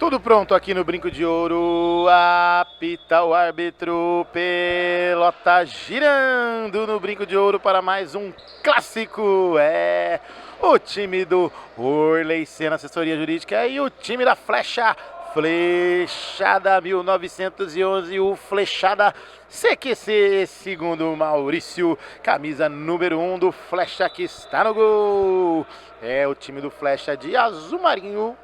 Tudo pronto aqui no Brinco de Ouro, apita o árbitro, pelota girando no Brinco de Ouro para mais um clássico. É o time do Orley Senna Assessoria Jurídica e o time da Flechada 1911, o Flechada CQC, segundo Maurício, camisa número 1 do Flecha que está no gol. É o time do Flecha de azul marinho.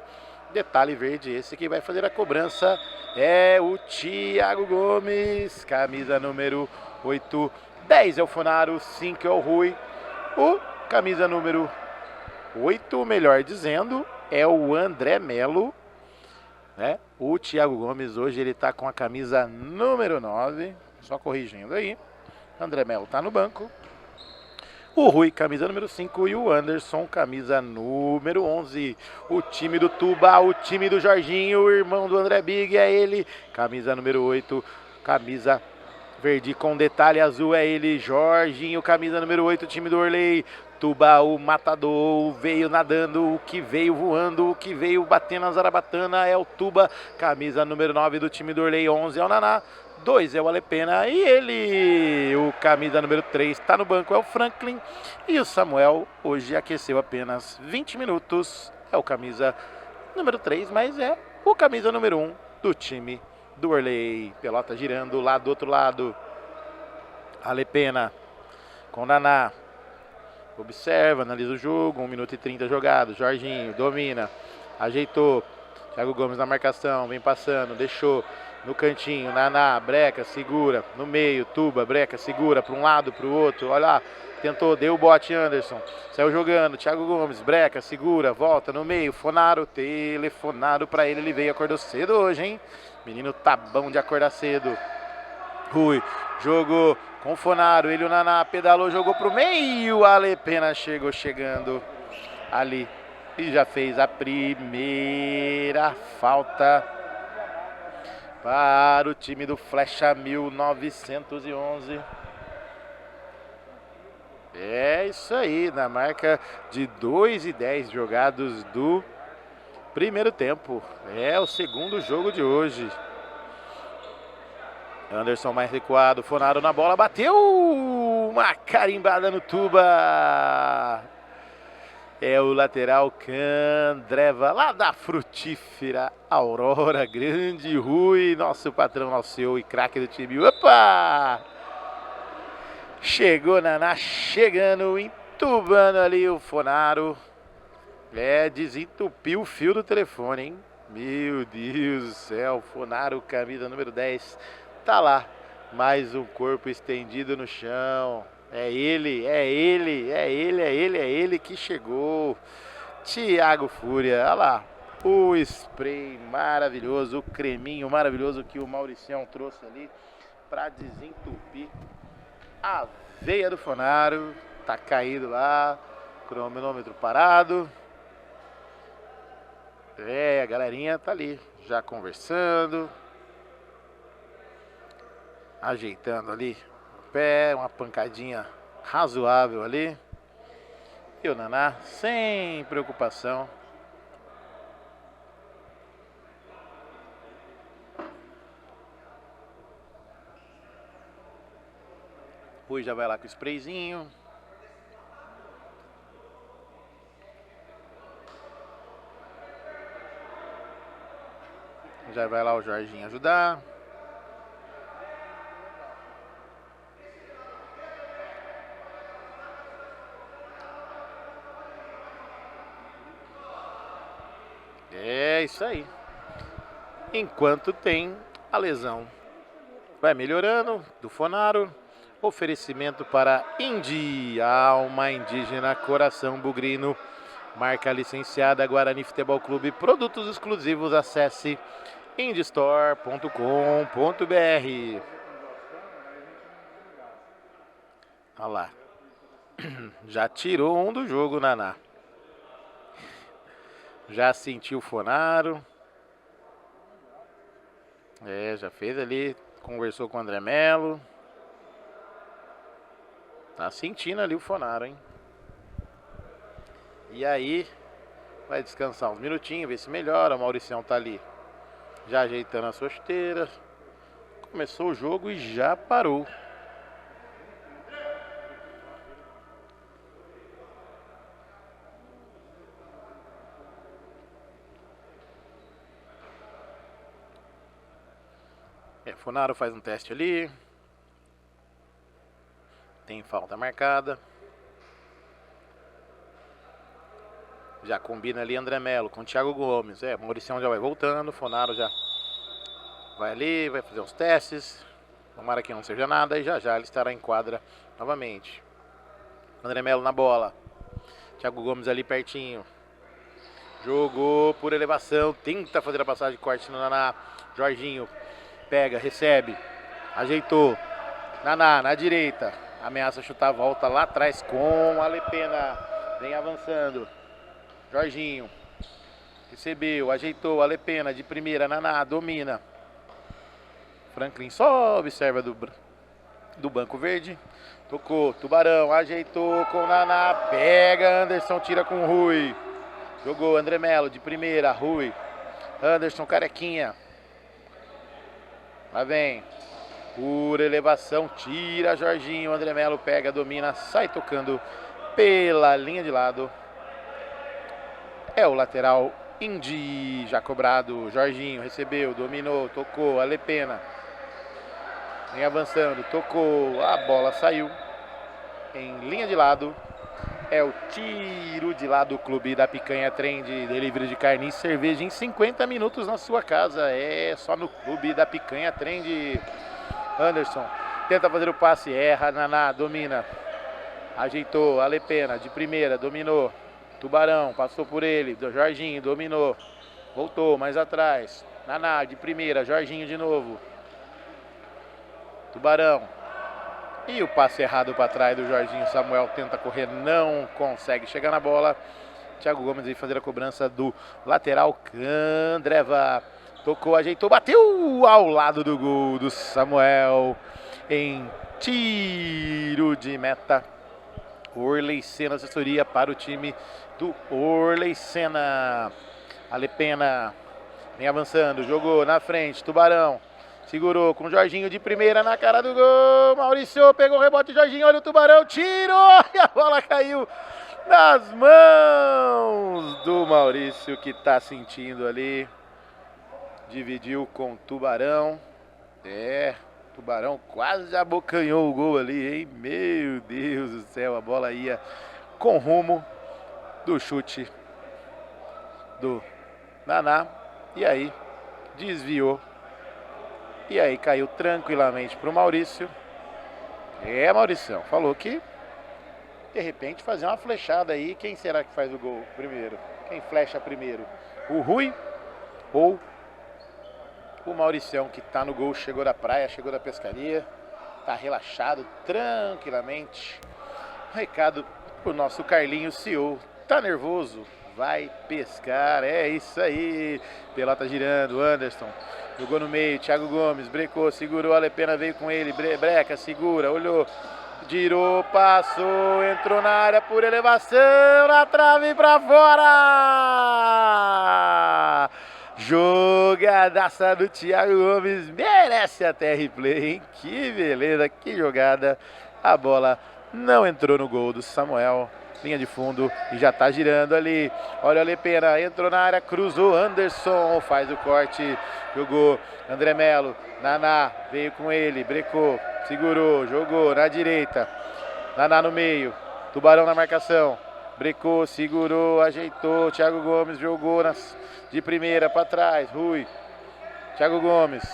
Detalhe verde, esse que vai fazer a cobrança é o Thiago Gomes, camisa número 8, 10 é o Fonaro, 5 é o Rui, o camisa número 8, melhor dizendo, é o André Melo, né? O Thiago Gomes hoje ele tá com a camisa número 9, só corrigindo aí, André Melo tá no banco. O Rui, camisa número 5, e o Anderson, camisa número 11. O time do Tuba, o time do Jorginho, o irmão do André Big, é ele. Camisa número 8, camisa verde com detalhe azul, é ele. Jorginho, camisa número 8, time do Orley. Tuba, o matador, veio nadando, o que veio voando, o que veio batendo a zarabatana é o Tuba. Camisa número 9 do time do Orley, 11 é o Naná. 2 é o Alepena e ele, o camisa número 3, está no banco, é o Franklin. E o Samuel hoje aqueceu apenas 20 minutos, é o camisa número 3, mas é o camisa número 1 do time do Orley. Pelota girando lá do outro lado, Alepena com Naná, observa, analisa o jogo, 1 minuto e 30 jogado, Jorginho domina, ajeitou, Thiago Gomes na marcação, vem passando, deixou no cantinho, Naná, breca, segura, no meio, Tuba, breca, segura, para um lado, para o outro, olha lá, tentou, deu o bote, Anderson, saiu jogando, Thiago Gomes, breca, segura, volta no meio, Fonaro, telefonado para ele veio, acordou cedo hoje, hein? Menino tá bom de acordar cedo. Rui, jogou com o Fonaro, ele o Naná, pedalou, jogou pro meio, a Alepena chegou chegando ali e já fez a primeira falta para o time do Flecha 1911. É isso aí, na marca de 2:10 jogados do primeiro tempo. É o segundo jogo de hoje. Anderson mais recuado, Fonaro na bola, bateu uma carimbada no Tuba. É o lateral Candreva, lá da frutífera Aurora, grande Rui, nosso patrão Alceu e craque do time. Opa! Chegou Naná, chegando, entubando ali o Fonaro. Desentupiu o fio do telefone, hein? Meu Deus do céu, Fonaro, camisa número 10, tá lá. Mais um corpo estendido no chão. É ele que chegou. Thiago Fúria, olha lá. O spray maravilhoso, o creminho maravilhoso que o Mauricião trouxe ali para desentupir a veia do Fonaro. Tá caído lá, cronômetro parado. A galerinha tá ali, já conversando, ajeitando ali o pé, uma pancadinha razoável ali. E o Naná, sem preocupação. Rui já vai lá com o sprayzinho. Já vai lá o Jorginho ajudar. É isso aí. Enquanto tem a lesão. Vai melhorando do Fonaro. Oferecimento para Indi, alma indígena, coração bugrino. Marca licenciada Guarani Futebol Clube. Produtos exclusivos, acesse indistore.com.br. Olha lá. Já tirou um do jogo, Naná. Já sentiu o Fonaro. Já fez ali. Conversou com o André Melo. Tá sentindo ali o Fonaro, hein? E aí, vai descansar uns minutinhos, ver se melhora. O Mauricião tá ali já ajeitando a sua chuteira. Começou o jogo e já parou. Funaro faz um teste ali. Tem falta marcada. Já combina ali André Melo com o Thiago Gomes. Mauricião já vai voltando. Funaro já vai ali, vai fazer uns testes. Tomara que não seja nada. E já já ele estará em quadra novamente. André Melo na bola. Thiago Gomes ali pertinho. Jogou por elevação. Tenta fazer a passagem de corte no Naná. Jorginho pega, recebe. Ajeitou. Naná na direita. Ameaça chutar, volta lá atrás com a Alepena. Vem avançando. Jorginho. Recebeu, ajeitou. Alepena de primeira. Naná domina. Franklin só observa do banco verde. Tocou, Tubarão, ajeitou com o Naná. Pega, Anderson, tira com o Rui. Jogou André Melo de primeira, Rui. Anderson, carequinha. Lá vem. Por elevação, tira Jorginho. André Melo pega, domina, sai tocando pela linha de lado. É o lateral Indy, já cobrado. Jorginho recebeu, dominou, tocou, Alepena. Vem avançando, tocou, a bola saiu. Em linha de lado. É o tiro de lado do Clube da Picanha Trend. Delivery de carne e cerveja em 50 minutos na sua casa. É só no Clube da Picanha Trend. Anderson tenta fazer o passe, erra. Naná domina. Ajeitou, Alepena de primeira, dominou. Tubarão, passou por ele. Jorginho dominou. Voltou mais atrás. Naná de primeira, Jorginho de novo. Tubarão. E o passe errado para trás do Jorginho. Samuel tenta correr, não consegue chegar na bola. Thiago Gomes vai fazer a cobrança do lateral. Candreva tocou, ajeitou, bateu ao lado do gol do Samuel. Em tiro de meta. Orley Senna, assessoria para o time do Orley Senna. Alepena vem avançando, jogou na frente, Tubarão. Segurou com o Jorginho de primeira na cara do gol. Maurício pegou o rebote, Jorginho, olha o Tubarão, tirou e a bola caiu nas mãos do Maurício, que tá sentindo ali. Dividiu com o Tubarão. Tubarão quase abocanhou o gol ali, hein? Meu Deus do céu, a bola ia com rumo do chute do Naná. E aí, desviou. E aí caiu tranquilamente para o Maurício. Mauricião, falou que de repente fazer uma flechada aí. Quem será que faz o gol primeiro? Quem flecha primeiro? O Rui ou o Mauricião, que tá no gol, chegou da praia, chegou da pescaria, tá relaxado tranquilamente. Recado pro nosso Carlinhos CEO. Tá nervoso? Vai pescar, é isso aí. Pelota girando, Anderson jogou no meio, Thiago Gomes brecou, segurou, Alepena veio com ele, breca, segura, olhou, girou, passou, entrou na área por elevação, na trave pra fora. Jogadaça do Thiago Gomes, merece até replay, hein? Que beleza, que jogada. A bola não entrou no gol do Samuel. Linha de fundo e já tá girando ali. Olha a Alepena, entrou na área, cruzou, Anderson faz o corte, jogou André Melo, Naná veio com ele, brecou, segurou, jogou na direita, Naná no meio, Tubarão na marcação, brecou, segurou, ajeitou, Thiago Gomes jogou de primeira para trás, Rui, Thiago Gomes,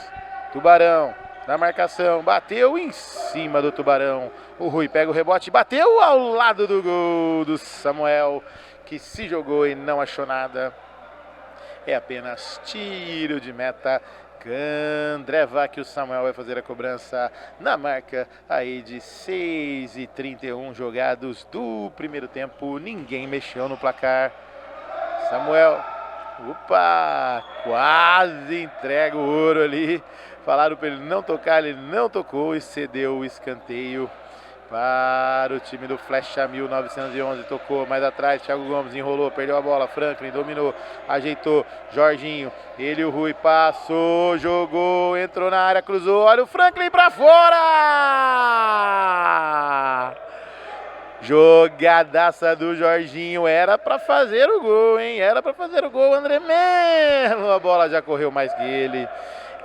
Tubarão na marcação, bateu em cima do Tubarão. O Rui pega o rebote, bateu ao lado do gol do Samuel, que se jogou e não achou nada. É apenas tiro de meta. Candreva, que o Samuel vai fazer a cobrança na marca aí de 6:31 jogados do primeiro tempo. Ninguém mexeu no placar. Samuel, quase entrega o ouro ali. Falaram para ele não tocar, ele não tocou e cedeu o escanteio para o time do Flecha 1911, tocou mais atrás, Thiago Gomes enrolou, perdeu a bola, Franklin dominou, ajeitou, Jorginho, ele e o Rui passou, jogou, entrou na área, cruzou, olha o Franklin para fora! Jogadaça do Jorginho, era para fazer o gol, hein? Era para fazer o gol, André Melo, a bola já correu mais que ele,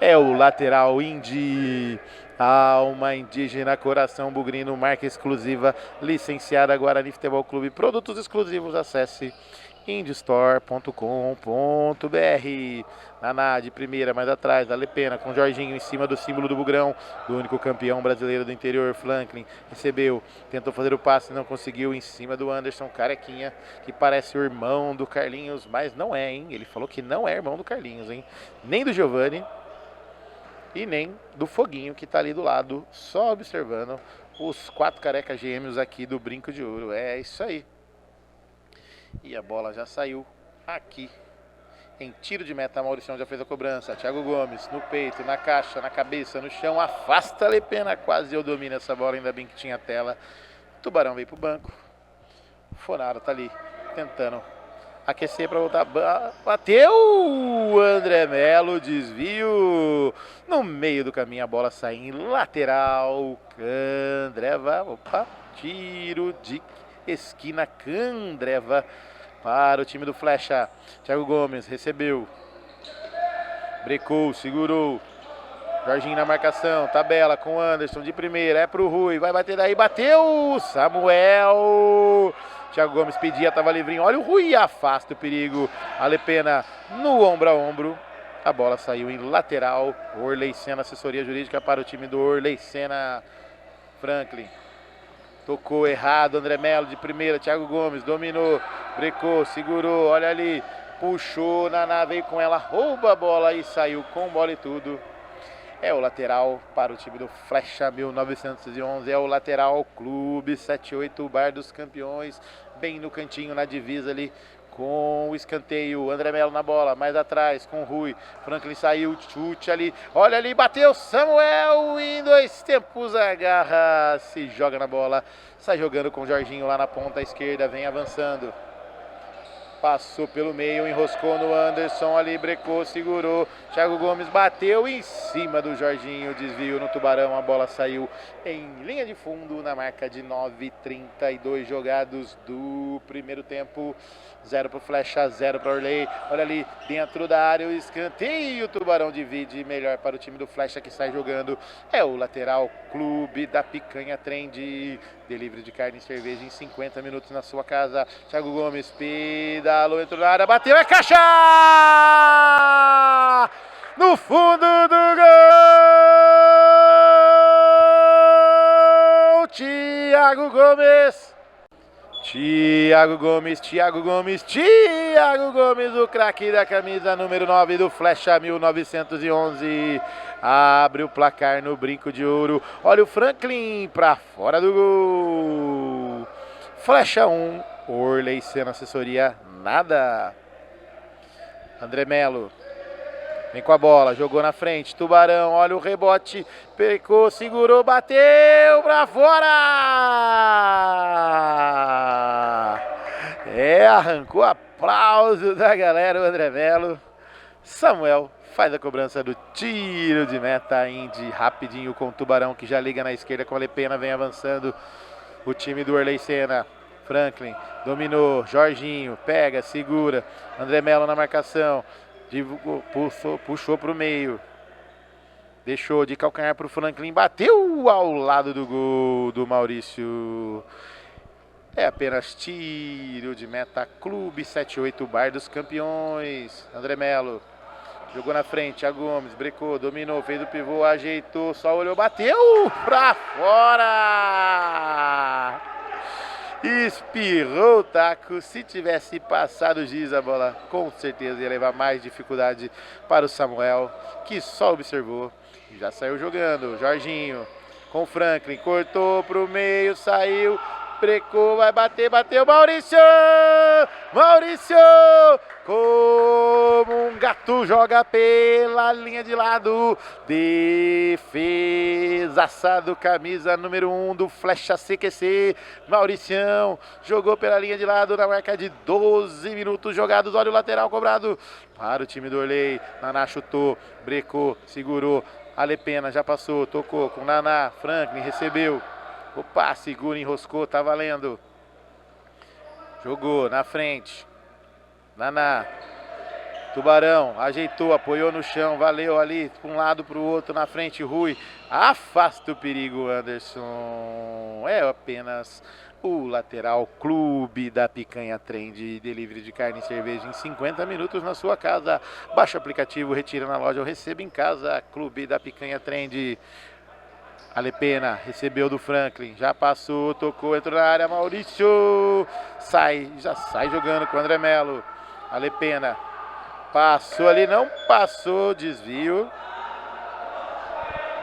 é o lateral Indy. Alma indígena, coração bugrino, marca exclusiva, licenciada Guarani Futebol Clube, produtos exclusivos, acesse indistore.com.br. Naná de primeira, mais atrás, da Lepena com Jorginho em cima do símbolo do Bugrão, do único campeão brasileiro do interior, Franklin, recebeu, tentou fazer o passe, não conseguiu, em cima do Anderson, carequinha, que parece o irmão do Carlinhos, mas não é, hein? Ele falou que não é irmão do Carlinhos, hein? Nem do Giovani e nem do Foguinho, que tá ali do lado, só observando os 4 carecas gêmeos aqui do Brinco de Ouro. É isso aí. E a bola já saiu aqui em tiro de meta. Mauricião já fez a cobrança. Thiago Gomes no peito, na caixa, na cabeça, no chão. Afasta a Lepena. Quase eu domino essa bola, ainda bem que tinha tela. Tubarão veio pro banco. Fonaro tá ali tentando aquecer para voltar. Bateu o André Melo, desvio. No meio do caminho a bola sai em lateral. Candreva, opa, tiro de esquina. Candreva para o time do Flecha. Thiago Gomes recebeu. Brecou, segurou. Jorginho na marcação, tabela com Anderson de primeira, é pro Rui, vai bater daí, bateu, Samuel, Thiago Gomes pedia, tava livrinho, olha o Rui, afasta o perigo, a Lepena no ombro a ombro, a bola saiu em lateral, Orley Senna, assessoria jurídica para o time do Orley Senna. Franklin, tocou errado, André Melo de primeira, Thiago Gomes dominou, brecou, segurou, olha ali, puxou, Naná veio com ela, rouba a bola e saiu com bola e tudo. É o lateral para o time do Flecha 1911, é o lateral Clube 78, Bar dos Campeões, bem no cantinho, na divisa ali, com o escanteio, André Melo na bola, mais atrás, com o Rui, Franklin saiu, chute ali, olha ali, bateu, Samuel, em 2 tempos, agarra, se joga na bola, sai jogando com o Jorginho lá na ponta esquerda, vem avançando. Passou pelo meio, enroscou no Anderson, ali brecou, segurou, Thiago Gomes bateu em cima do Jorginho, desvio no Tubarão, a bola saiu em linha de fundo na marca de 9:32 jogados do primeiro tempo. 0 para o Flecha, 0 para o Orley, olha ali dentro da área o escanteio, o Tubarão divide, melhor para o time do Flecha que sai jogando, é o lateral Clube da Picanha Trend, delivery de carne e cerveja em 50 minutos na sua casa. Thiago Gomes pedalou, entrou na área, bateu, é caixa! No fundo do gol! Thiago Gomes! Thiago Gomes, o craque da camisa número 9 do Flecha 1911. Abre o placar no Brinco de Ouro. Olha o Franklin para fora do gol. Flecha 1, Orley Senna, assessoria nada. André Melo vem com a bola, jogou na frente, Tubarão, olha o rebote, pecou, segurou, bateu pra fora! Arrancou aplauso da galera, o André Melo. Samuel faz a cobrança do tiro de meta, Indy, rapidinho com o Tubarão, que já liga na esquerda com a Lepena, vem avançando o time do Orley Senna. Franklin dominou, Jorginho pega, segura, André Melo na marcação, puxou para o meio, deixou de calcanhar para o Franklin, bateu ao lado do gol do Maurício. É apenas tiro de meta, Clube 78, Bar dos Campeões. André Melo jogou na frente, Thiago Gomes brecou, dominou, fez o pivô, ajeitou, só olhou, bateu pra fora! Espirrou o taco, se tivesse passado o giz a bola, com certeza ia levar mais dificuldade para o Samuel, que só observou e já saiu jogando. Jorginho com o Franklin, cortou pro meio, saiu, brecou, vai bater, bateu, Maurício! Maurício! Como um gato joga pela linha de lado, defesaça do camisa número 1 do Flecha CQC, Mauricião, jogou pela linha de lado na marca de 12 minutos jogados, olha o lateral cobrado para o time do Orley. Naná chutou, brecou, segurou, Alepena já passou, tocou com Naná, Franklin recebeu, opa, segura, enroscou, tá valendo, jogou na frente, Naná, Tubarão, ajeitou, apoiou no chão, valeu ali, para um lado, para o outro, na frente, Rui, afasta o perigo, Anderson, é apenas o lateral Clube da Picanha Trend, delivery de carne e cerveja em 50 minutos na sua casa, baixa o aplicativo, retira na loja ou receba em casa, Clube da Picanha Trend. Alepena, recebeu do Franklin, já passou, tocou, entrou na área, Maurício, já sai jogando com o André Melo, Alepena, passou ali, não passou, desvio,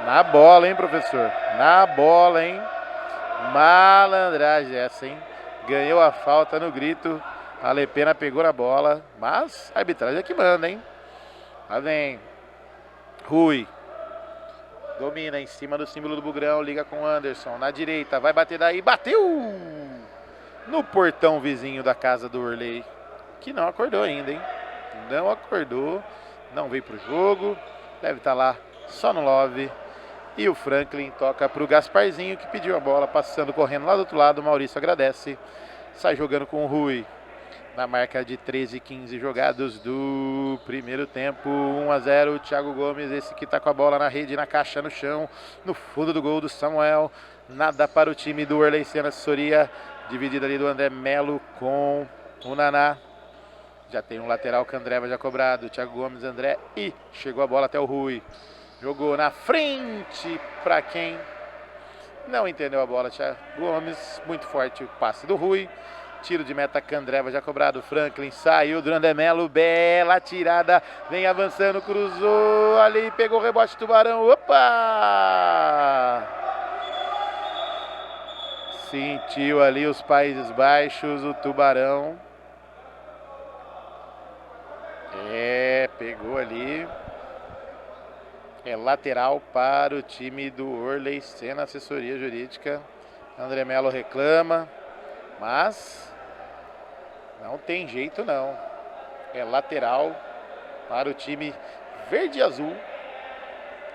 na bola, hein, professor, na bola, hein, malandragem essa, hein, ganhou a falta no grito, Alepena pegou na bola, mas a arbitragem é que manda, hein, lá vem, Rui, domina em cima do símbolo do Bugrão, liga com o Anderson, na direita, vai bater daí, bateu no portão vizinho da casa do Orley, que não acordou ainda, hein, não acordou, não veio pro jogo, deve estar lá só no love, e o Franklin toca pro Gasparzinho, que pediu a bola, passando, correndo lá do outro lado, o Maurício agradece, sai jogando com o Rui, na marca de 13-15 jogados do primeiro tempo, 1-0, Thiago Gomes, esse que tá com a bola na rede, na caixa, no chão, no fundo do gol do Samuel, nada para o time do Orley Sena Assessoria, dividida ali do André Melo com o Naná, já tem um lateral que André vai já cobrado, Thiago Gomes, André, e chegou a bola até o Rui, jogou na frente para quem não entendeu a bola, Thiago Gomes, muito forte o passe do Rui, tiro de meta, Candreva já cobrado, Franklin saiu do André Melo, bela tirada, vem avançando, cruzou ali, pegou o rebote, Tubarão, opa! Sentiu ali os Países Baixos, o Tubarão, pegou ali, é lateral para o time do Orley Sena Assessoria Jurídica, André Melo reclama, mas não tem jeito não, é lateral para o time verde e azul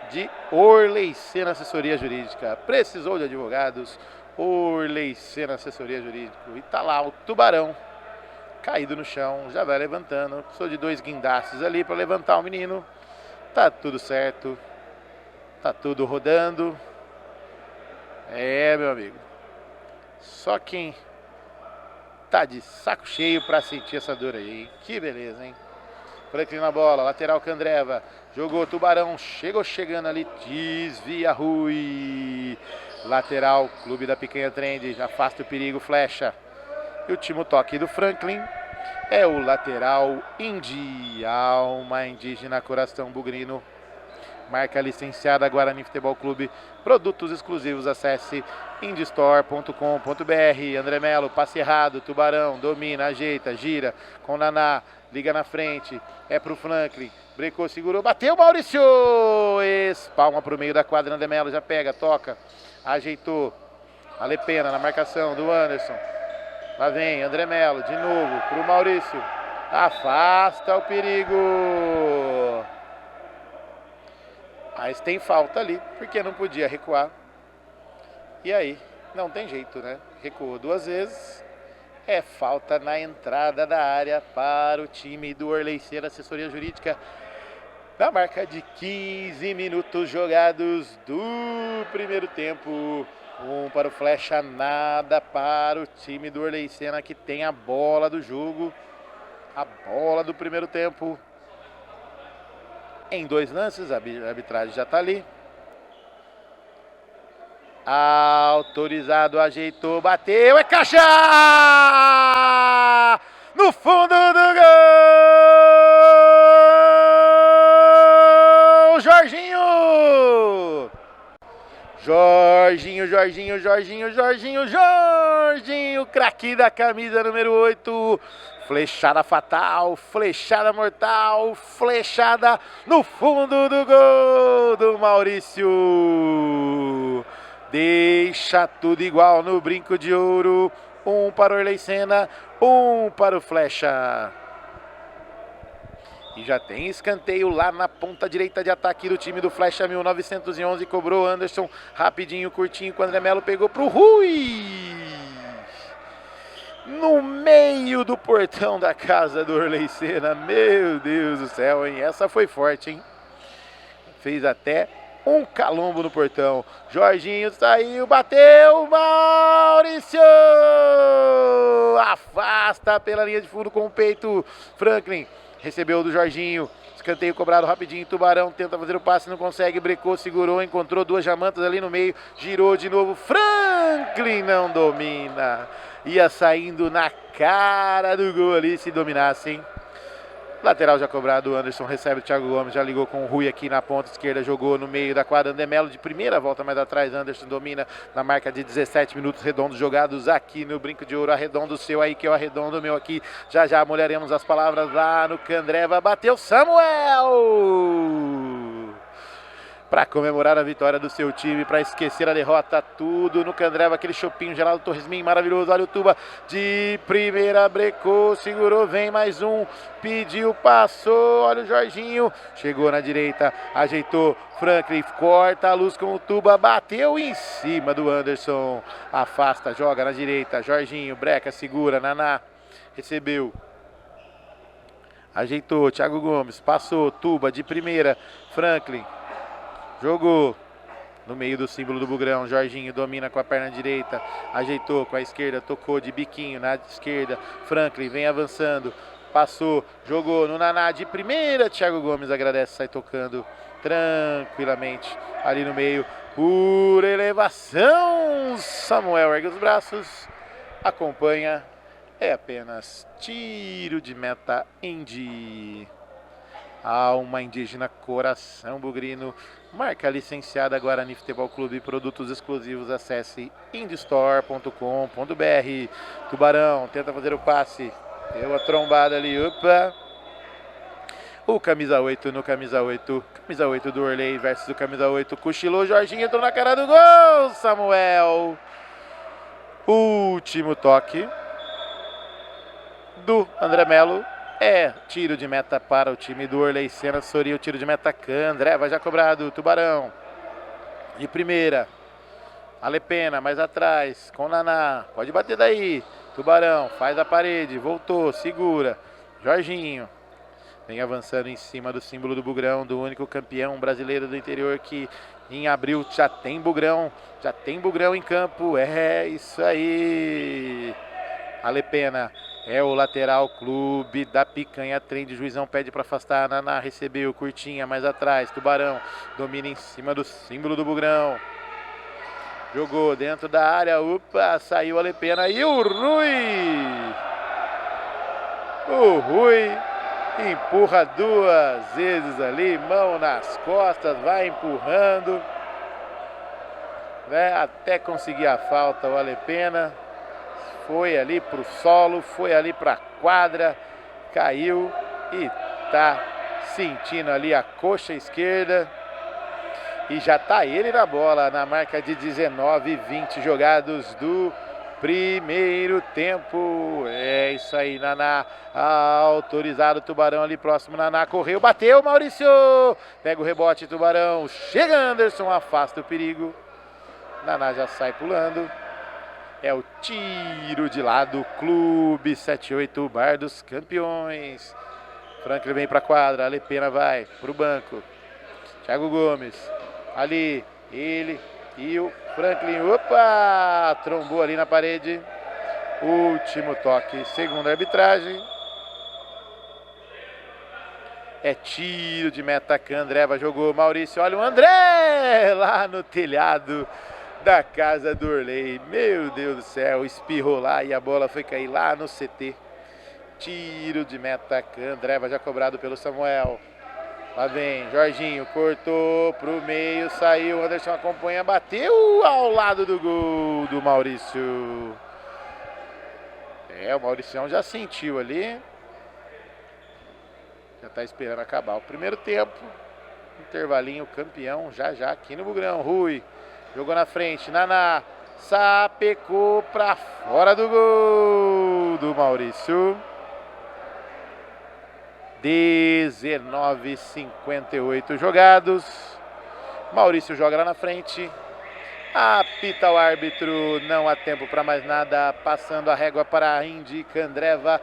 de Orley Sena Assessoria Jurídica. Precisou de advogados, Orley Sena Assessoria Jurídica. E tá lá o Tubarão caído no chão, já vai levantando, precisou de 2 guindastes ali para levantar o menino. Tá tudo certo, tá tudo rodando. Meu amigo, só quem tá de saco cheio pra sentir essa dor aí, hein? Que beleza, hein? Franklin na bola, lateral Candreva, jogou Tubarão, chegando ali, desvia Rui, lateral, Clube da Picanha Trend, afasta o perigo, Flecha, e o último toque do Franklin é o lateral Indy, alma indígena, coração bugrino, marca licenciada Guarani Futebol Clube, produtos exclusivos, acesse indistore.com.br. André Melo, passe errado, Tubarão, domina, ajeita, gira, com Naná, liga na frente, é pro Franklin, brecou, segurou, bateu, Maurício, espalma pro meio da quadra, André Melo já pega, toca, ajeitou, Alepena na marcação do Anderson, lá vem André Melo, de novo, pro Maurício, afasta o perigo. Mas tem falta ali, porque não podia recuar. E aí, não tem jeito, né? Recuou 2 vezes. É falta na entrada da área para o time do Orley Sena Assessoria Jurídica. Na marca de 15 minutos jogados do primeiro tempo. 1 para o Flecha, nada para o time do Orley Sena, que tem a bola do jogo. A bola do primeiro tempo. Em 2 lances, a arbitragem já está ali. Autorizado, ajeitou, bateu, é caixa! No fundo do gol! Jorginho! Jorginho, craque da camisa número 8. Flechada fatal, flechada mortal, flechada no fundo do gol do Maurício. Deixa tudo igual no brinco de ouro. Um para o Orley Senna, um para o Flecha. E já tem escanteio lá na ponta direita de ataque do time do Flecha 1911. Cobrou Anderson, rapidinho, curtinho, com o André Melo pegou pro Rui. No meio do portão da casa do Orley Senna. Meu Deus do céu, hein? Essa foi forte, hein? Fez até um calombo no portão. Jorginho saiu, bateu, Maurício! Afasta pela linha de fundo com o peito. Franklin recebeu do Jorginho. Escanteio cobrado rapidinho. Tubarão tenta fazer o passe, não consegue. Brecou, segurou, encontrou duas jamantas ali no meio. Girou de novo. Franklin não domina. Ia saindo na cara do gol ali se dominasse, hein? Lateral já cobrado, o Anderson recebe o Thiago Gomes, já ligou com o Rui aqui na ponta esquerda, jogou no meio da quadra, André Melo de primeira volta mais atrás, Anderson domina na marca de 17 minutos redondos jogados aqui no Brinco de Ouro, arredondo o seu aí que é o arredondo meu aqui, já molharemos as palavras lá no Candreva, bateu Samuel! Para comemorar a vitória do seu time, para esquecer a derrota, tudo no Candreva, aquele chopinho gelado, Torresmin maravilhoso, olha o Tuba, de primeira, brecou, segurou, vem mais um, pediu, passou, olha o Jorginho, chegou na direita, ajeitou, Franklin, corta a luz com o Tuba, bateu em cima do Anderson, afasta, joga na direita, Jorginho, breca, segura, Naná, recebeu, ajeitou, Thiago Gomes, passou, Tuba, de primeira, Franklin, jogou no meio do símbolo do Bugrão, Jorginho domina com a perna direita, ajeitou com a esquerda, tocou de biquinho na esquerda, Franklin vem avançando, passou, jogou no Naná de primeira, Thiago Gomes agradece, sai tocando tranquilamente ali no meio, por elevação, Samuel ergue os braços, acompanha, é apenas tiro de meta Indy. Alma indígena, coração bugrino, marca licenciada Guarani Futebol Clube, produtos exclusivos, acesse indystore.com.br. Tubarão tenta fazer o passe, deu a trombada ali, opa. O camisa 8 no camisa 8, camisa 8 do Orley versus o camisa 8, cochilou, Jorginho entrou na cara do gol, Samuel. Último toque do André Melo. É tiro de meta para o time do Orley Senna, Soria, o tiro de meta Candreva já cobrado, Tubarão de primeira, Alepena mais atrás, com Naná, pode bater daí, Tubarão faz a parede, voltou, segura, Jorginho, vem avançando em cima do símbolo do Bugrão, do único campeão brasileiro do interior que em abril já tem Bugrão em campo, é isso aí, Alepena. É o lateral clube da Picanha Trem de Juizão, pede para afastar, Naná recebeu, curtinha, mais atrás, Tubarão, domina em cima do símbolo do Bugrão, jogou dentro da área, opa, saiu a Alepena e o Rui empurra duas vezes ali, mão nas costas, vai empurrando, né, até conseguir a falta o Alepena. Foi ali pro solo, foi ali pra quadra, caiu e tá sentindo ali a coxa esquerda. E já tá ele na bola, na marca de 19-20 jogados do primeiro tempo. É isso aí, Naná, autorizado, Tubarão ali próximo, Naná correu, bateu, Maurício, pega o rebote, Tubarão, chega Anderson, afasta o perigo. Naná já sai pulando. É o tiro de lado, Clube 78, Bar dos Campeões. Franklin vem para a quadra, Alepena vai para o banco. Thiago Gomes, ali, ele e o Franklin, opa, trombou ali na parede. Último toque, segunda arbitragem. É tiro de meta, Candreva jogou, Maurício, olha o André lá no telhado da casa do Orley, meu Deus do céu, espirrou lá e a bola foi cair lá no CT. Tiro de meta, Candreva já cobrado pelo Samuel. Lá vem, Jorginho, cortou pro meio, saiu, Anderson acompanha, bateu ao lado do gol do Maurício. O Mauricião já sentiu ali. Já tá esperando acabar o primeiro tempo. Intervalinho, campeão, já aqui no Bugrão. Rui, jogou na frente, Naná, sapecou pra fora do gol do Maurício. 19:58 jogados. Maurício joga lá na frente. Apita o árbitro, não há tempo para mais nada. Passando a régua para a Indy Candreva,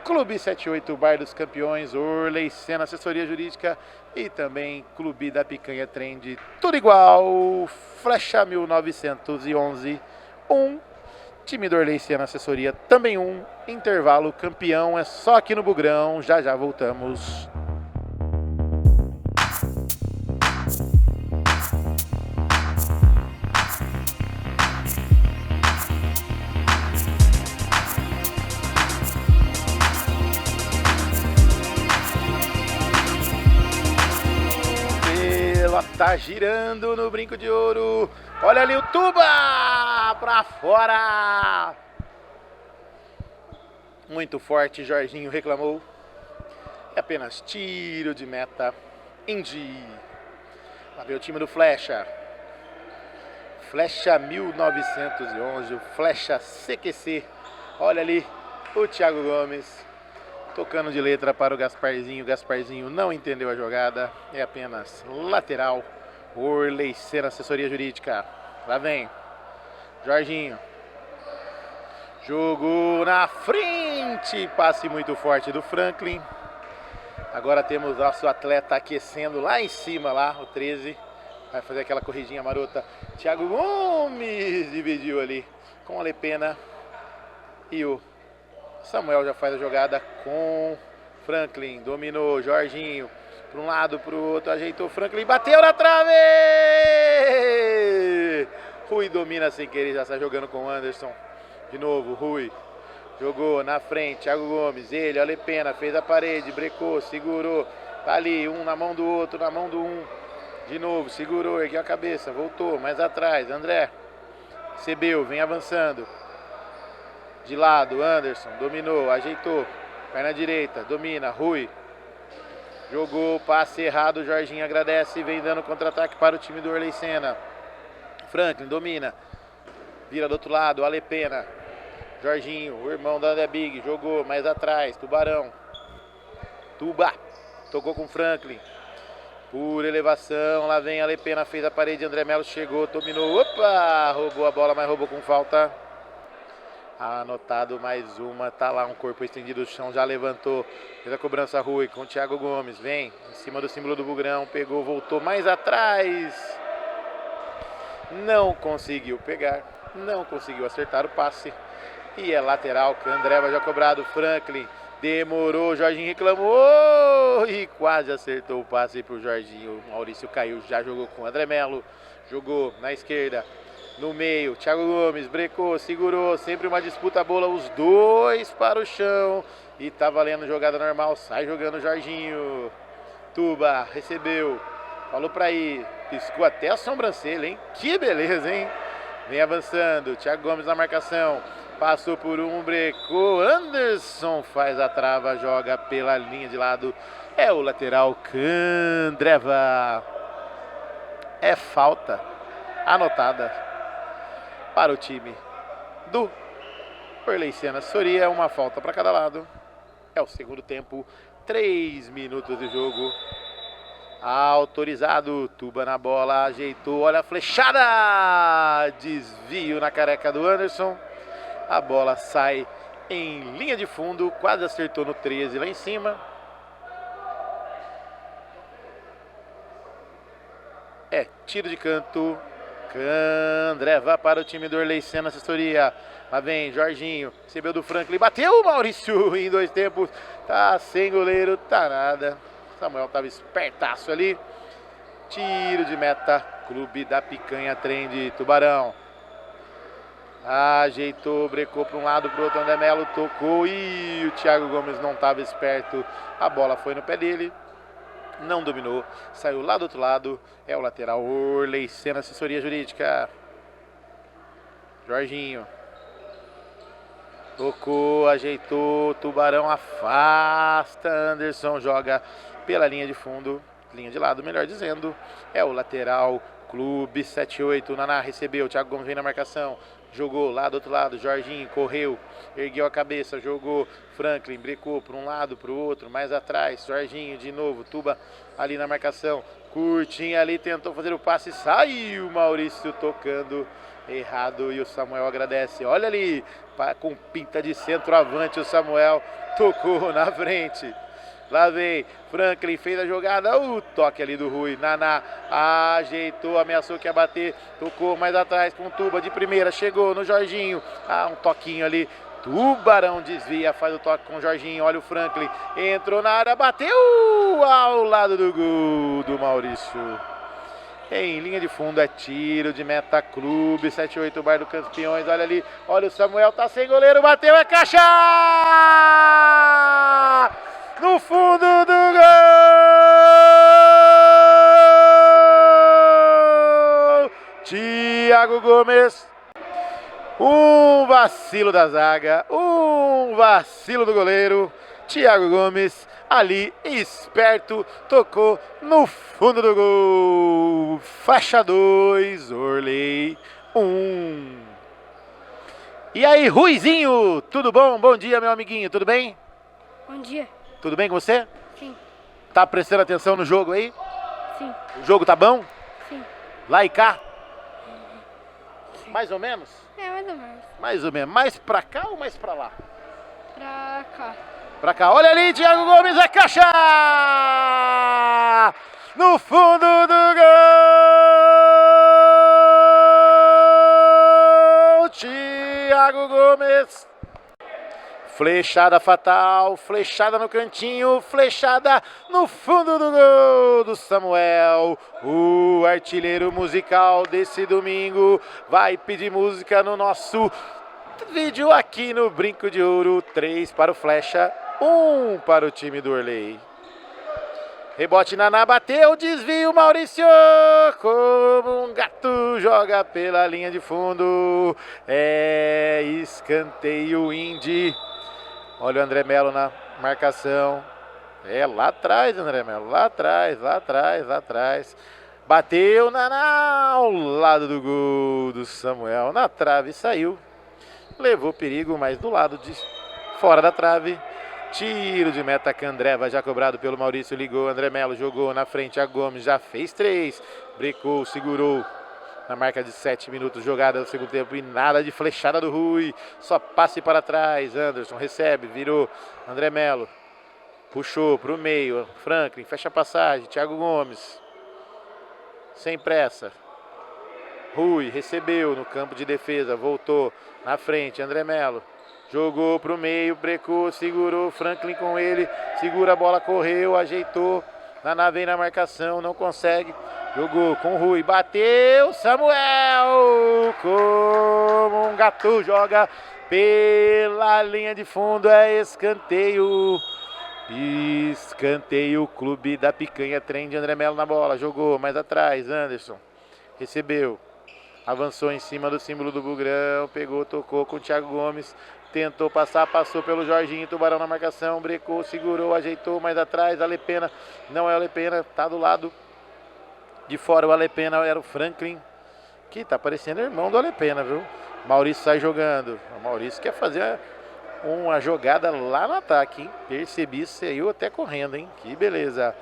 Clube 78 Bar dos Campeões, Orley Senna Assessoria Jurídica e também Clube da Picanha Trend. Tudo igual. Flecha 1911, 1. Time do Orley Senna Assessoria também 1. Intervalo, campeão é só aqui no Bugrão. Já voltamos. Ela tá girando no brinco de ouro. Olha ali o Tuba pra fora. Muito forte, Jorginho reclamou. É apenas tiro de meta. Indy. Lá vem o time do Flecha. Flecha 1911, o Flecha CQC. Olha ali o Thiago Gomes tocando de letra para o Gasparzinho. Gasparzinho não entendeu a jogada. É apenas lateral. Orley Senna Assessoria Jurídica. Lá vem Jorginho. Jogou na frente. Passe muito forte do Franklin. Agora temos nosso atleta aquecendo lá em cima, lá, o 13. Vai fazer aquela corridinha marota. Thiago Gomes dividiu ali com a Lepena. E o Samuel já faz a jogada com Franklin. Dominou, Jorginho. Para um lado, para o outro. Ajeitou Franklin. Bateu na trave! Rui domina sem querer. Já está jogando com o Anderson. De novo, Rui. Jogou na frente, Thiago Gomes. Ele, a Lepena. Fez a parede, brecou, segurou. Tá ali, um na mão do outro, na mão do um. De novo, segurou, ergueu a cabeça. Voltou, mais atrás. André. Recebeu, vem avançando. De lado, Anderson, dominou, ajeitou, perna direita, domina, Rui, jogou, passe errado, Jorginho agradece, vem dando contra-ataque para o time do Orley Senna. Franklin domina, vira do outro lado, Alepena, Jorginho, o irmão da André Big, jogou mais atrás, Tubarão, Tuba, tocou com Franklin, por elevação, lá vem Alepena, fez a parede, André Melo chegou, dominou, opa, roubou a bola, mas roubou com falta. Anotado mais uma, tá lá um corpo estendido no chão, já levantou, fez a cobrança Rui com o Thiago Gomes, vem em cima do símbolo do Bugrão, pegou, voltou mais atrás, não conseguiu pegar, não conseguiu acertar o passe, e é lateral, Candreva já cobrado, Franklin, demorou, Jorginho reclamou, e quase acertou o passe pro Jorginho, o Maurício caiu, já jogou com o André Melo, jogou na esquerda, no meio, Thiago Gomes, brecou, segurou, sempre uma disputa bola, os dois para o chão. E tá valendo jogada normal, sai jogando o Jorginho. Tuba, recebeu, falou pra ir, piscou até a sobrancelha, hein? Que beleza, hein? Vem avançando, Thiago Gomes na marcação, passou por um, brecou, Anderson faz a trava, joga pela linha de lado. É o lateral Candreva. É falta anotada para o time do Orley Senna Assessoria, uma falta para cada lado. É o segundo tempo, 3 minutos de jogo. Autorizado, Tuba na bola, ajeitou, olha a flechada, desvio na careca do Anderson. A bola sai em linha de fundo, quase acertou no 13 lá em cima. É tiro de canto. Candreva para o time do Orley Senna Assessoria. Lá vem Jorginho, recebeu do Franklin, bateu o Maurício em 2 tempos. Tá sem goleiro, tá nada. Samuel tava espertaço ali. Tiro de meta, Clube da Picanha Trend, Tubarão. Ajeitou, brecou para um lado, para o outro, André Melo tocou e o Thiago Gomes não estava esperto. A bola foi no pé dele. não dominou, saiu lá do outro lado, é o lateral Orley, Sena assessoria jurídica. Jorginho. Tocou, ajeitou, Tubarão afasta, Anderson joga pela linha de fundo, linha de lado, melhor dizendo, é o lateral Clube 78, Naná recebeu, Thiago Gomes vem na marcação, jogou lá do outro lado, Jorginho correu, ergueu a cabeça, jogou, Franklin brecou por um lado, para o outro, mais atrás, Jorginho de novo, Tuba ali na marcação, curtinho ali, tentou fazer o passe, saiu Maurício tocando errado e o Samuel agradece, olha ali, com pinta de centroavante o Samuel, tocou na frente. Lá vem, Franklin fez a jogada, o toque ali do Rui, Naná ajeitou, ameaçou que ia bater, tocou mais atrás com Tuba de primeira, chegou no Jorginho, um toquinho ali, Tubarão desvia, faz o toque com o Jorginho, olha o Franklin, entrou na área, bateu ao lado do gol do Maurício. Em linha de fundo é tiro de meta Clube 78 Bar do Campeões, olha ali, olha o Samuel, tá sem goleiro, bateu, é caixa! No fundo do gol! Thiago Gomes. Um vacilo da zaga, um vacilo do goleiro. Thiago Gomes ali, esperto, tocou no fundo do gol. Faixa 2, Orley 1. E aí, Ruizinho, tudo bom? Bom dia, meu amiguinho, tudo bem? Bom dia. Tudo bem com você? Sim. Tá prestando atenção no jogo aí? Sim. O jogo tá bom? Sim. Lá e cá? Mais ou menos? É, mais ou menos. Mais ou menos. Mais pra cá ou mais pra lá? Pra cá. Pra cá. Olha ali, Thiago Gomes, é caixa! No fundo do gol! Thiago Gomes. Flechada fatal, flechada no cantinho, flechada no fundo do gol do Samuel. O artilheiro musical desse domingo vai pedir música no nosso vídeo aqui no Brinco de Ouro. 3 para o Flecha, 1 para o time do Orley. Rebote, Naná bateu, desvio, Maurício, como um gato, joga pela linha de fundo. É escanteio Indy. Olha o André Melo na marcação. É lá atrás, André Melo, lá atrás, lá atrás, lá atrás. Bateu, Naná, ao lado do gol do Samuel, na trave, saiu. Levou perigo, mas do lado de fora da trave. Tiro de meta, Candreva, já cobrado pelo Maurício, ligou, André Melo jogou na frente, a Gomes já fez 3. Brecou, segurou. Na marca de 7 minutos, jogada no segundo tempo e nada de flechada do Rui. Só passe para trás, Anderson recebe, virou, André Melo. Puxou para o meio, Franklin, fecha a passagem, Thiago Gomes. Sem pressa. Rui recebeu no campo de defesa, voltou na frente, André Melo. Jogou para o meio, brecou, segurou, Franklin com ele. Segura a bola, correu, ajeitou. Naná vem na marcação, não consegue. Jogou com o Rui, bateu, Samuel, como um gato, joga pela linha de fundo, é escanteio. Escanteio, Clube da Picanha, trem de André Melo na bola, jogou mais atrás, Anderson, recebeu, avançou em cima do símbolo do Bugrão, pegou, tocou com o Thiago Gomes, tentou passar, passou pelo Jorginho, Tubarão na marcação, brecou, segurou, ajeitou mais atrás, Alepena, não é o Alepena, tá do lado de fora, o Alepena era o Franklin, que tá parecendo irmão do Alepena, viu? Maurício sai jogando, o Maurício quer fazer uma jogada lá no ataque, hein? Percebi, saiu até correndo, hein? Que beleza.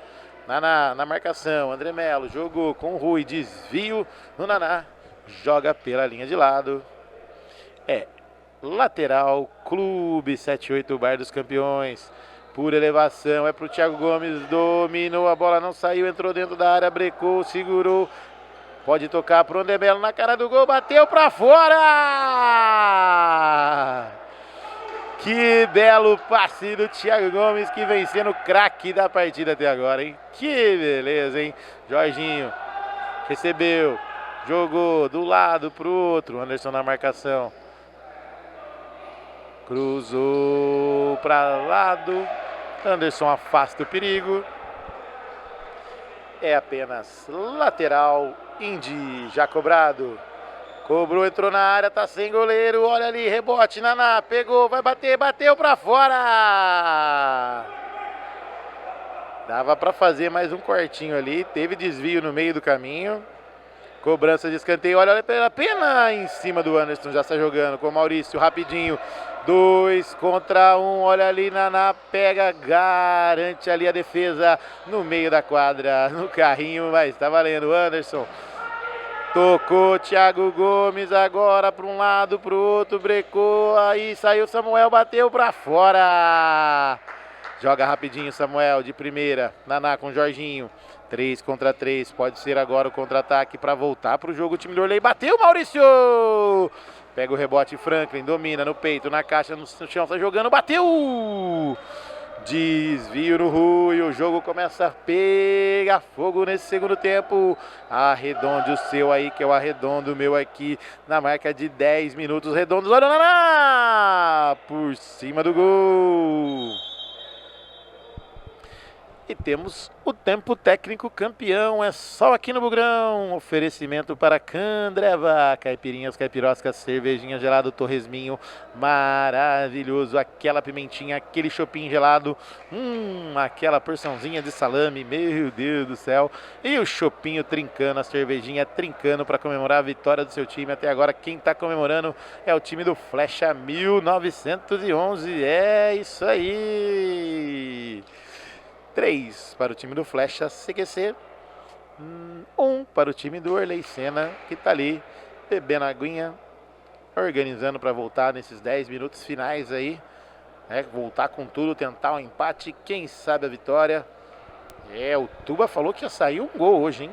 Na marcação, André Melo jogou com o Rui, desvio no Naná, joga pela linha de lado. É lateral, Clube 78 Bar dos Campeões. Por elevação, é pro Thiago Gomes, dominou, a bola não saiu, entrou dentro da área, brecou, segurou. Pode tocar pro André Melo na cara do gol, bateu pra fora! Que belo passe do Thiago Gomes, que vem sendo o craque da partida até agora, hein? Que beleza, hein? Jorginho recebeu, jogou do lado pro outro, Anderson na marcação. Cruzou para lado, Anderson afasta o perigo. É apenas lateral. Indy já cobrado. Cobrou, entrou na área, tá sem goleiro. Olha ali, rebote, Naná, pegou, vai bater, bateu pra fora. Dava pra fazer mais um cortinho ali. Teve desvio no meio do caminho. Cobrança de escanteio, olha a pena em cima do Anderson, já está jogando com o Maurício, rapidinho, 2 contra 1, olha ali, Naná pega, garante ali a defesa no meio da quadra, no carrinho, mas está valendo, Anderson. Tocou, Thiago Gomes agora para um lado, para o outro, brecou, aí saiu Samuel, bateu para fora. Joga rapidinho Samuel, de primeira, Naná com Jorginho. 3 contra 3, pode ser agora o contra-ataque para voltar para o jogo. O time do Orley bateu, Maurício! Pega o rebote, Franklin, domina no peito, na caixa, no chão, tá jogando, bateu! Desvio no Rui, o jogo começa a pegar fogo nesse segundo tempo. Arredonde o seu aí, que eu arredondo o meu aqui, na marca de 10 minutos redondos. Olha o Naná! Por cima do gol! E temos o tempo técnico campeão, é só aqui no Bugrão. Oferecimento para Candreva, caipirinhas, caipiroscas, cervejinha gelado, torresminho, maravilhoso. Aquela pimentinha, aquele chopinho gelado, aquela porçãozinha de salame, meu Deus do céu. E o chopinho trincando, a cervejinha trincando para comemorar a vitória do seu time. Até agora quem está comemorando é o time do Flecha 1911, é isso aí. 3 para o time do Flecha CQC, 1 para o time do Orley Senna, que está ali bebendo aguinha, organizando para voltar nesses 10 minutos finais aí, voltar com tudo, tentar um empate, quem sabe a vitória. O Tuba falou que ia sair um gol hoje, hein?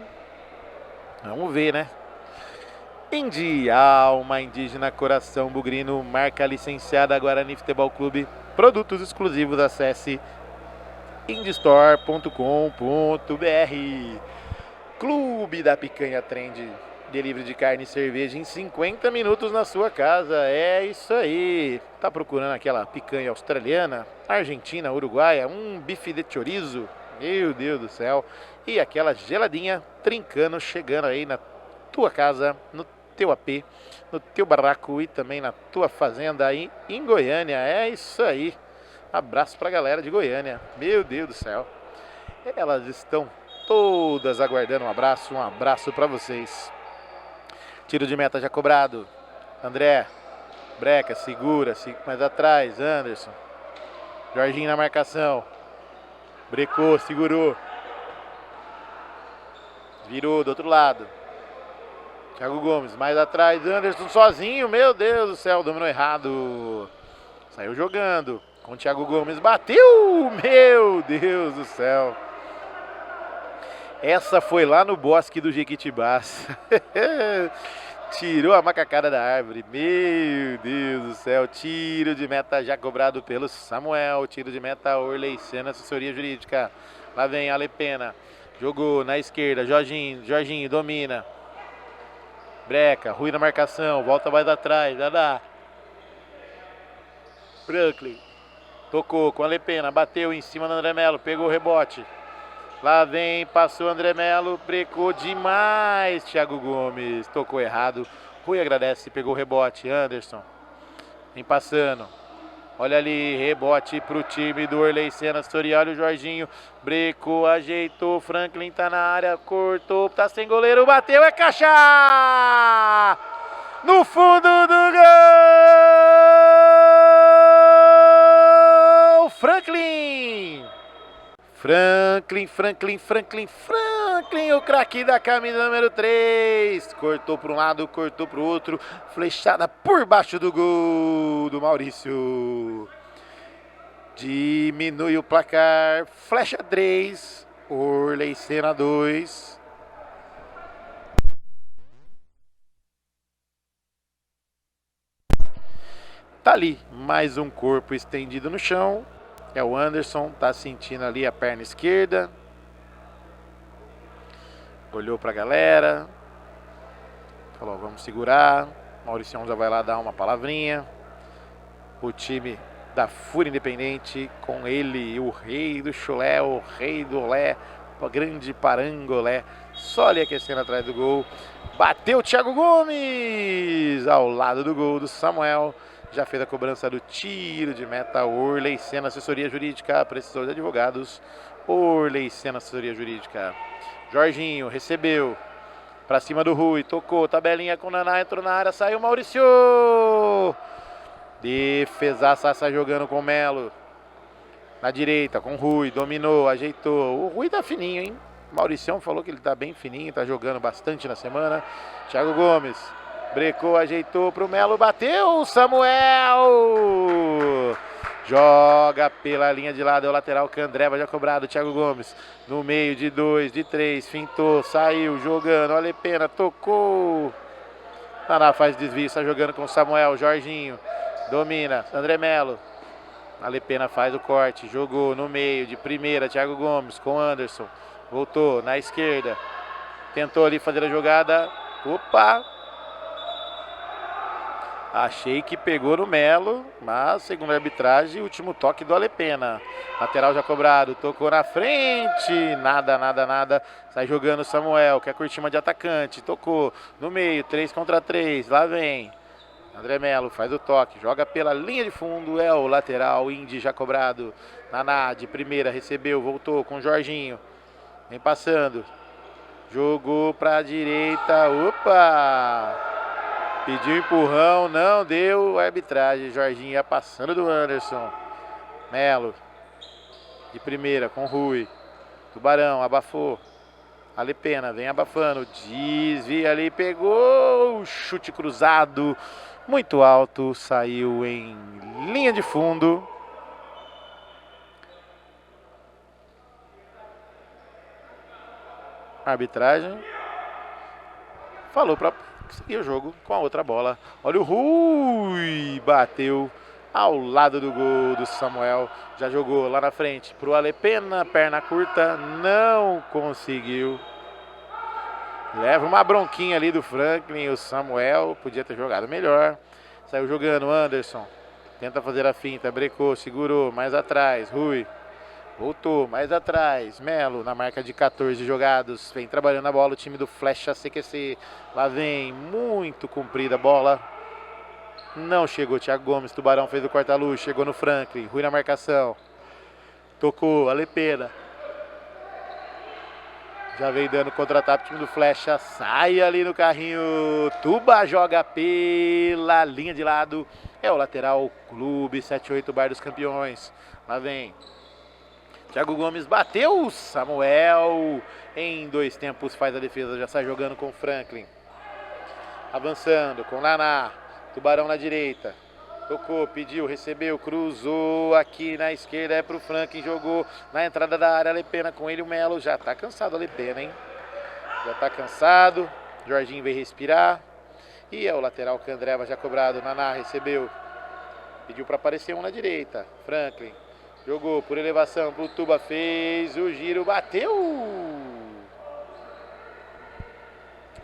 Vamos ver, né? Indy, alma indígena, coração bugrino, marca licenciada Guarani Futebol Clube, produtos exclusivos, acesse indystore.com.br. Clube da Picanha Trend, delivery de carne e cerveja em 50 minutos na sua casa. É isso aí. Tá procurando aquela picanha australiana, argentina, uruguaia, um bife de chorizo, meu Deus do céu, e aquela geladinha trincando, chegando aí na tua casa, no teu AP, no teu barraco e também na tua fazenda aí em Goiânia. É isso aí. Abraço pra galera de Goiânia, meu Deus do céu. Elas estão todas aguardando um abraço pra vocês. Tiro de meta já cobrado. André, breca, segura, mais atrás, Anderson. Jorginho na marcação. Brecou, segurou. Virou do outro lado. Thiago Gomes, mais atrás, Anderson sozinho, meu Deus do céu, dominou errado. Saiu jogando. Com o Thiago Gomes, bateu! Meu Deus do céu! Essa foi lá no bosque do Jequitibás. Tirou a macacada da árvore. Meu Deus do céu! Tiro de meta já cobrado pelo Samuel. Tiro de meta Orley Senna, assessoria jurídica. Lá vem Ale Pena. Jogou na esquerda. Jorginho domina. Breca, Rui na marcação. Volta mais atrás. Dadá. Franklin. Tocou com a Lepena, bateu em cima do André Melo, pegou o rebote. Lá vem, passou o André Melo, brecou demais. Thiago Gomes, tocou errado. Rui agradece, pegou o rebote. Anderson, vem passando. Olha ali, rebote pro time do Orley Senna, olha o Jorginho. Brecou, ajeitou, Franklin tá na área, cortou, tá sem goleiro, bateu, é caixa! No fundo do gol! Franklin, o craque da camisa número 3. Cortou para um lado, cortou para o outro. Flechada por baixo do gol do Maurício. Diminui o placar. Flecha 3, Orley Senna 2. Tá ali, mais um corpo estendido no chão. É o Anderson, tá sentindo ali a perna esquerda. Olhou pra galera. Falou, vamos segurar. Mauricião já vai lá dar uma palavrinha. O time da Fúria Independente, com ele, o rei do chulé, o rei do olé, grande Parangolé, só ali aquecendo atrás do gol. Bateu o Thiago Gomes ao lado do gol do Samuel. Já fez a cobrança do tiro de meta. Orley Senna, assessoria jurídica, precisou de advogados. Orley Senna, assessoria jurídica. Jorginho recebeu pra cima do Rui, tocou, tabelinha com o Naná, entrou na área, saiu Maurício. Defesaça, sai jogando com o Melo. Na direita, com o Rui, dominou, ajeitou. O Rui tá fininho, hein? O Mauricião falou que ele tá bem fininho, tá jogando bastante na semana. Thiago Gomes, brecou, ajeitou pro Melo, bateu, Samuel! Joga pela linha de lado, é o lateral, Candreva já cobrado, Thiago Gomes. No meio de 2, de 3, fintou, saiu, jogando, olha a pena, tocou. Naná faz desvio, está jogando com o Samuel, Jorginho, domina, André Melo. Alepena faz o corte, jogou no meio, de primeira, Thiago Gomes com Anderson. Voltou na esquerda, tentou ali fazer a jogada, opa! Achei que pegou no Melo, mas segundo a arbitragem, último toque do Alepena. Lateral já cobrado, tocou na frente, nada. Sai jogando o Samuel, quer curtir uma de atacante, tocou no meio, 3 contra 3, lá vem. André Melo faz o toque, joga pela linha de fundo, é o lateral, Indy já cobrado. Naná de primeira, recebeu, voltou com o Jorginho. Vem passando, jogou pra direita, opa! Pediu empurrão, não deu arbitragem. Jorginho ia passando do Anderson. Melo de primeira com Rui. Tubarão abafou. Alepena vem abafando. Desvia ali, pegou. Chute cruzado. Muito alto. Saiu em linha de fundo. A arbitragem falou para seguir o jogo com a outra bola. Olha o Rui, bateu ao lado do gol do Samuel. Já jogou lá na frente pro Alepena, perna curta, não conseguiu. Leva uma bronquinha ali do Franklin, o Samuel podia ter jogado melhor. Saiu jogando, Anderson tenta fazer a finta, brecou, segurou, mais atrás, Rui. Voltou, mais atrás, Melo na marca de 14 jogados, vem trabalhando a bola o time do Flecha CQC, lá vem, muito comprida a bola, não chegou, Thiago Gomes, Tubarão fez o corta-luz, chegou no Franklin, Rui na marcação, tocou, Alepena, já vem dando contra-ataque o time do Flecha, sai ali no carrinho, Tuba joga pela linha de lado, é o lateral Clube 78 Bar dos Campeões, lá vem. Thiago Gomes bateu, Samuel em 2 tempos faz a defesa, já sai jogando com Franklin. Avançando com Naná, Tubarão na direita. Tocou, pediu, recebeu, cruzou aqui na esquerda, é pro Franklin, jogou na entrada da área, Alepena com ele, o Melo. Já tá cansado a Alepena, hein? Já tá cansado, Jorginho veio respirar. E é o lateral Candreva já cobrado, Naná recebeu. Pediu para aparecer um na direita, Franklin. Jogou por elevação pro Tuba, fez o giro, bateu!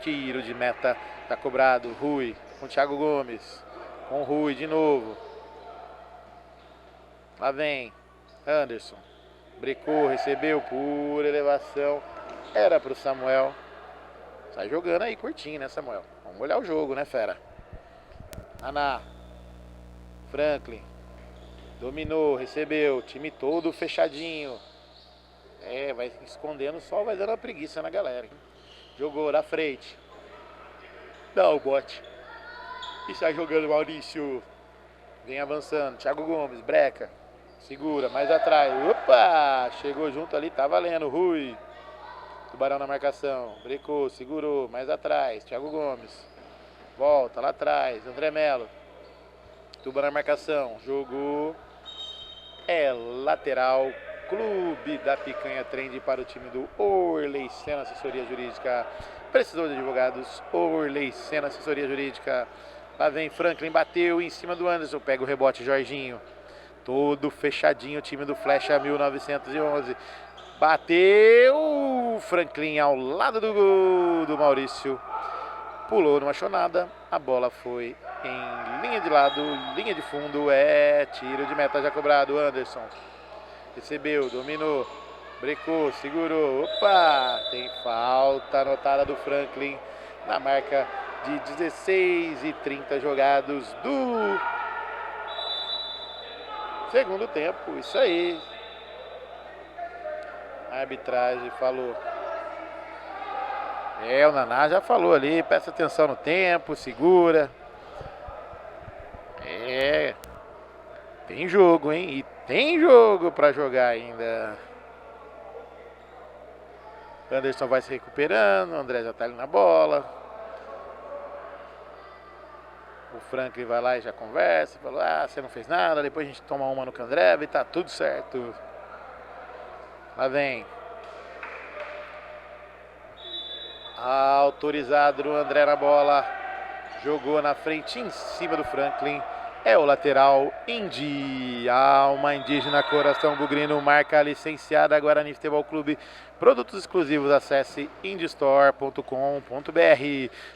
Tiro de meta, tá cobrado, Rui com Thiago Gomes, com Rui de novo. Lá vem, Anderson, brecou, recebeu por elevação, era pro Samuel. Sai jogando aí, curtinho, né, Samuel? Vamos olhar o jogo, né, fera? Naná, Franklin. Dominou, recebeu, time todo fechadinho. Vai escondendo só, vai dando uma preguiça na galera. Hein? Jogou na frente. Dá o bote. E sai jogando Maurício. Vem avançando, Thiago Gomes, breca. Segura, mais atrás. Opa! Chegou junto ali, tá valendo. Rui. Tubarão na marcação. Brecou, segurou, mais atrás. Thiago Gomes. Volta lá atrás. André Melo. Tubarão na marcação. Jogou. É lateral, Clube da Picanha Trend para o time do Orley Senna, assessoria jurídica. Precisou de advogados, Orley Senna, assessoria jurídica. Lá vem Franklin, bateu em cima do Anderson, pega o rebote, Jorginho. Todo fechadinho o time do Flecha 1911. Bateu, Franklin ao lado do gol do Maurício. Pulou, não achou nada, a bola foi em linha de lado, linha de fundo, tiro de meta já cobrado, Anderson. Recebeu, dominou, Brecou, segurou. Opa! Tem falta anotada do Franklin na marca de 16 e 30 jogados do segundo tempo. Isso aí. A arbitragem falou. O Naná já falou ali. Presta atenção no tempo, segura. Tem jogo, hein? E tem jogo pra jogar ainda. Anderson vai se recuperando. O André já tá ali na bola. O Franklin vai lá e já conversa. Fala, você não fez nada. Depois a gente toma uma no Candreva e tá tudo certo. Lá vem. Autorizado o André na bola. Jogou na frente, em cima do Franklin. É o lateral Indy. Alma indígena, coração bugrino, marca licenciada Guarani Futebol Clube. Produtos exclusivos, acesse indystore.com.br.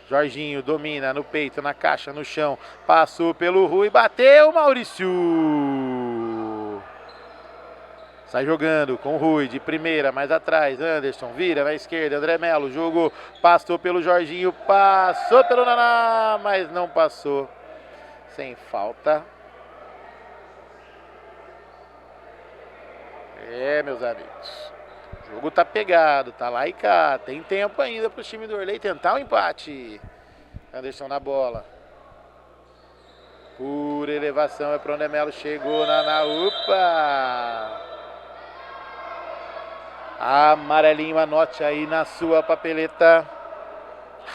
Jorginho domina no peito, na caixa, no chão. Passou pelo Rui, bateu Maurício. Sai jogando com o Rui de primeira, mais atrás. Anderson vira na esquerda. André Melo jogou, passou pelo Jorginho, passou pelo Naná, mas não passou. Sem falta. Meus amigos. O jogo tá pegado, tá lá e cá. Tem tempo ainda pro time do Orley tentar um empate. Anderson na bola. Por elevação é pro André Melo. Chegou na upa. Amarelinho, anote aí na sua papeleta.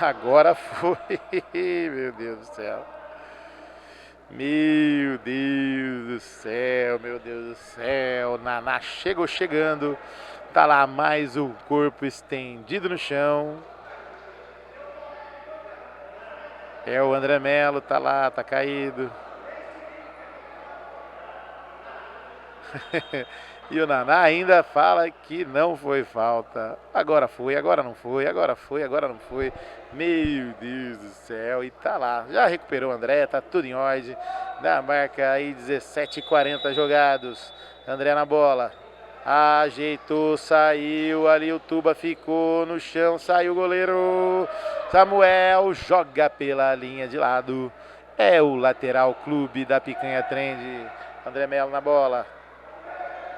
Agora foi. Meu Deus do céu. Meu Deus do céu, meu Deus do céu. Naná chegando. Tá lá mais o corpo estendido no chão. O André Melo, tá lá, tá caído. E o Naná ainda fala que não foi falta. Agora foi, agora não foi, agora foi, agora não foi. Meu Deus do céu. E tá lá, já recuperou o André, tá tudo em ordem. Da marca aí 17:40 jogados. André na bola. Ajeitou, saiu ali, o Tuba ficou no chão, saiu o goleiro. Samuel joga pela linha de lado. É o lateral clube da Picanha Trend. André Melo na bola.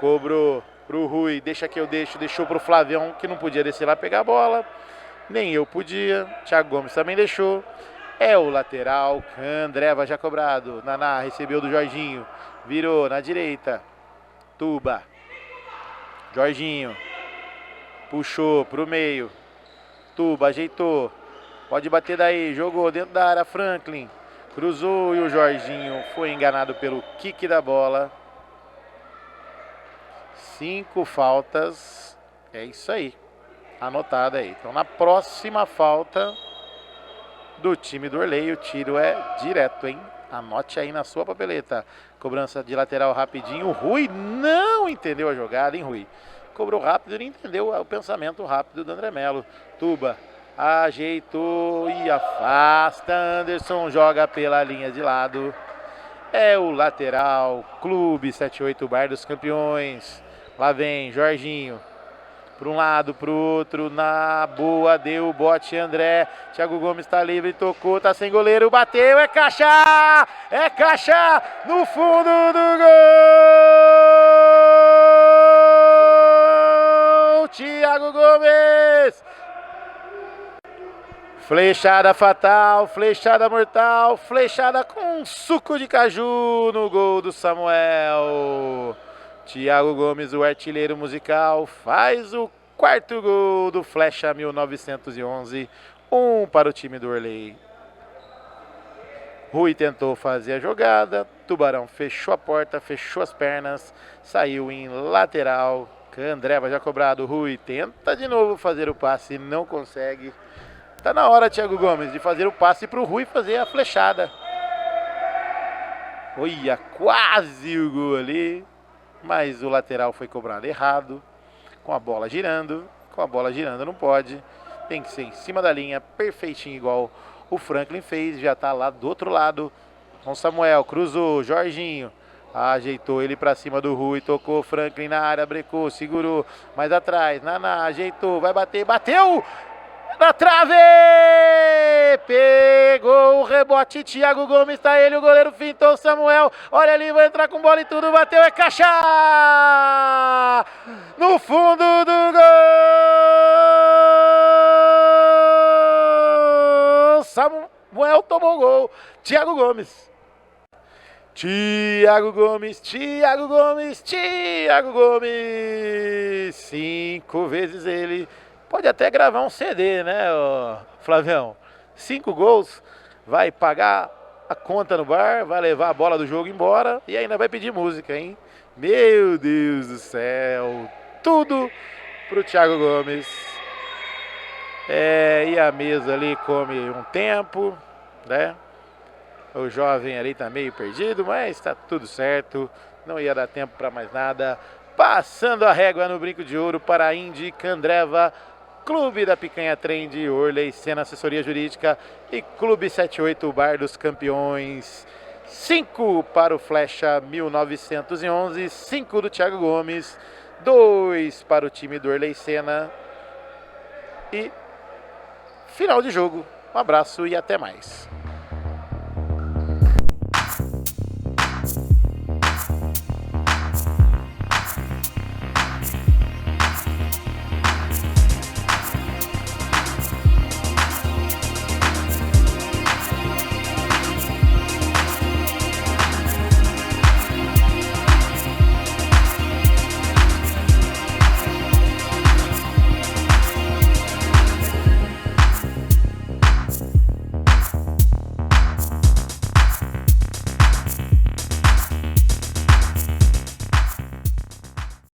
Cobrou pro Rui, deixa que eu deixo, deixou pro Flavião, que não podia descer lá pegar a bola. Nem eu podia, Thiago Gomes também deixou. É o lateral, Candreva já cobrado. Naná recebeu do Jorginho, virou na direita. Tuba. Jorginho. Puxou pro meio. Tuba ajeitou. Pode bater daí, jogou dentro da área, Franklin. Cruzou e o Jorginho foi enganado pelo kick da bola. 5 faltas, é isso aí, anotada aí. Então na próxima falta do time do Orley, o tiro é direto, hein? Anote aí na sua papeleta. Cobrança de lateral rapidinho. O Rui não entendeu a jogada, hein, Rui? Cobrou rápido e não entendeu o pensamento rápido do André Melo. Tuba ajeitou e afasta. Anderson joga pela linha de lado. É o lateral Clube 78 Bar dos Campeões. Lá vem Jorginho, para um lado, para o outro, na boa, deu o bote André, Thiago Gomes está livre, tocou, tá sem goleiro, bateu, é caixa, no fundo do gol, Thiago Gomes, flechada fatal, flechada mortal, flechada com suco de caju no gol do Samuel. Thiago Gomes, o artilheiro musical, faz o 4º gol do Flecha 1911. 1 para o time do Orley. Rui tentou fazer a jogada. Tubarão fechou a porta, fechou as pernas. Saiu em lateral. Candreva já cobrado. Rui tenta de novo fazer o passe, não consegue. Tá na hora, Thiago Gomes, de fazer o passe para o Rui fazer a flechada. Olha, quase o gol ali. Mas o lateral foi cobrado errado, com a bola girando não pode, tem que ser em cima da linha, perfeitinho igual o Franklin fez, já tá lá do outro lado, com Samuel, cruzou, Jorginho, Ajeitou ele pra cima do Rui, tocou Franklin na área, brecou, segurou, mais atrás, Naná, ajeitou, vai bater, bateu! Na trave! Pegou o rebote, Thiago Gomes, tá ele, o goleiro fintou, Samuel, olha ali, vai entrar com bola e tudo, bateu, é caixa! No fundo do gol! Samuel tomou o gol, Thiago Gomes. Thiago Gomes, Thiago Gomes, Thiago Gomes. 5 vezes ele. Pode até gravar um CD, né, Flavião? 5 gols, vai pagar a conta no bar, vai levar a bola do jogo embora e ainda vai pedir música, hein? Meu Deus do céu. Tudo pro Thiago Gomes. E a mesa ali come um tempo, né? O jovem ali tá meio perdido, mas tá tudo certo. Não ia dar tempo para mais nada. Passando a régua no brinco de ouro para a Indy Candreva, Clube da Picanha Trend, Orley Senna Assessoria Jurídica e Clube 78 Bar dos Campeões. 5 para o Flecha 1911, 5 do Thiago Gomes, 2 para o time do Orley Senna. E final de jogo. Um abraço e até mais.